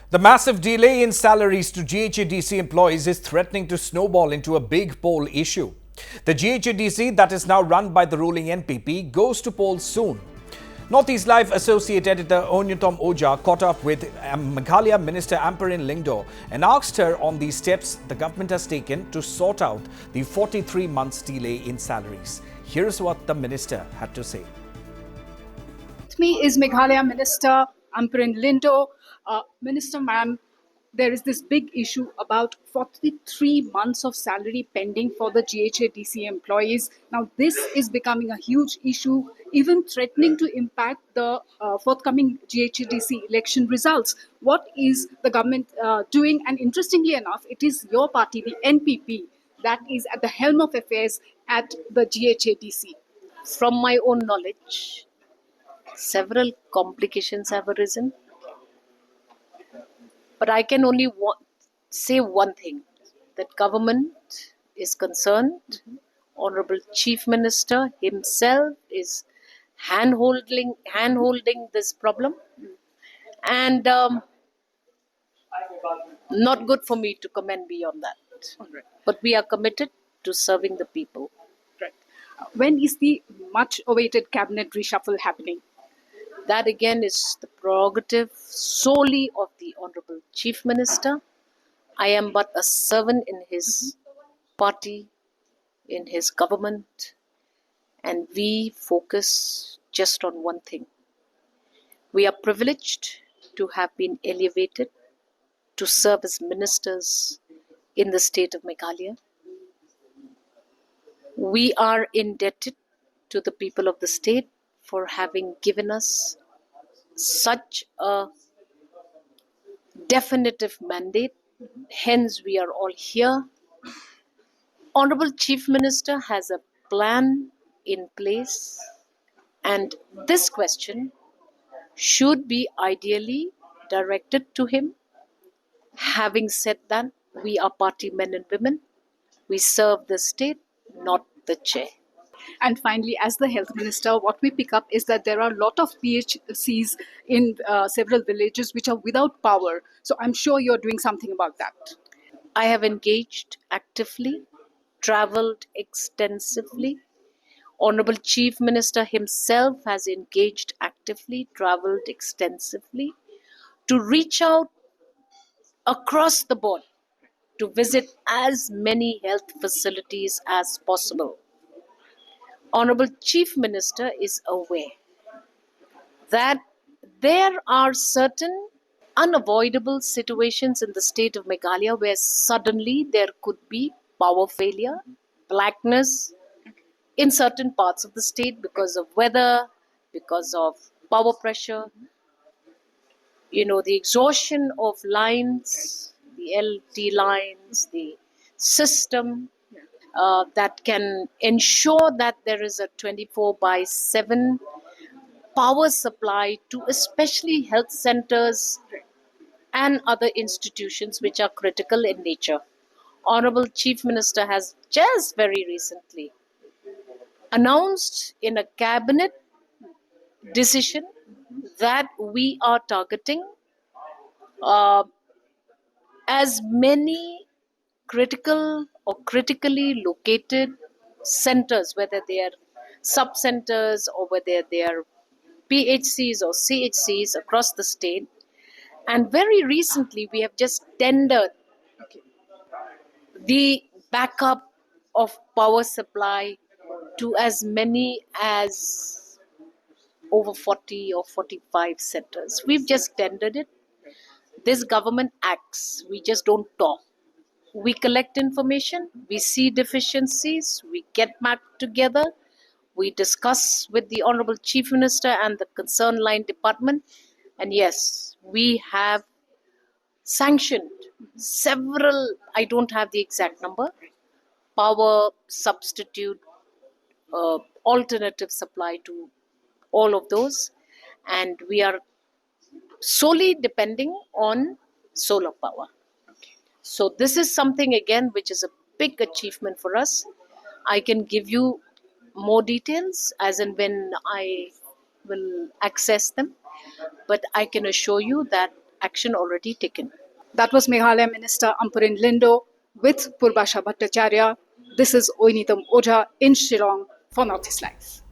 The massive delay in salaries to GHADC employees is threatening to snowball into a big poll issue. The GHADC, that is now run by the ruling NPP, goes to polls soon. Northeast Live Associate Editor Oineetom Ojah caught up with Meghalaya Minister Ampareen Lyngdoh and asked her on the steps the government has taken to sort out the 43 months delay in salaries. Here's what the minister had to say. With me is Meghalaya Minister Ampareen Lyngdoh. Minister ma'am, there is this big issue about 43 months of salary pending for the GHADC employees. Now, this is becoming a huge issue, even threatening to impact the forthcoming GHADC election results. What is the government doing? And interestingly enough, it is your party, the NPP, that is at the helm of affairs at the GHADC. From my own knowledge, several complications have arisen. But I can only say one thing, that government is concerned. Honorable Chief Minister himself is hand-holding this problem. And not good for me to comment beyond that. Right. But we are committed to serving the people. Right. When is the much-awaited cabinet reshuffle happening? That again is the prerogative solely of the Honorable Chief Minister. I am but a servant in his party, in his government, and we focus just on one thing. We are privileged to have been elevated to serve as ministers in the state of Meghalaya. We are indebted to the people of the state for having given us such a definitive mandate. Hence, we are all here. Honorable Chief Minister has a plan in place, and this question should be ideally directed to him. Having said that, we are party men and women. We serve the state, not the chair. And finally, as the health minister, what we pick up is that there are a lot of PHCs in several villages which are without power. So I'm sure you're doing something about that. I have engaged actively, traveled extensively. Honorable Chief Minister himself has engaged actively, traveled extensively to reach out across the board to visit as many health facilities as possible. Honorable Chief Minister is aware that there are certain unavoidable situations in the state of Meghalaya where suddenly there could be power failure, blackness in certain parts of the state because of weather, because of power pressure, the exhaustion of lines, the LT lines, the system that can ensure that there is a 24/7 power supply to especially health centers and other institutions which are critical in nature. Honorable Chief Minister has just very recently announced in a cabinet decision that we are targeting as many critical or critically located centers, whether they are sub-centers or whether they are PHCs or CHCs across the state. And very recently, we have just tendered the backup of power supply to as many as over 40 or 45 centers. We've just tendered it. This government acts. We just don't talk. We collect information, we see deficiencies, we get back together, we discuss with the Honorable Chief Minister and the concerned line department, and yes, we have sanctioned several, I don't have the exact number, power substitute, alternative supply to all of those, and we are solely depending on solar power. So this is something again which is a big achievement for us. I can give you more details as and when I will access them, but I can assure you that action already taken. That was Meghalaya Minister Ampareen Lyngdoh with Purbasha Bhattacharya. This is Oineetom Ojah in Shillong for Northeast Live.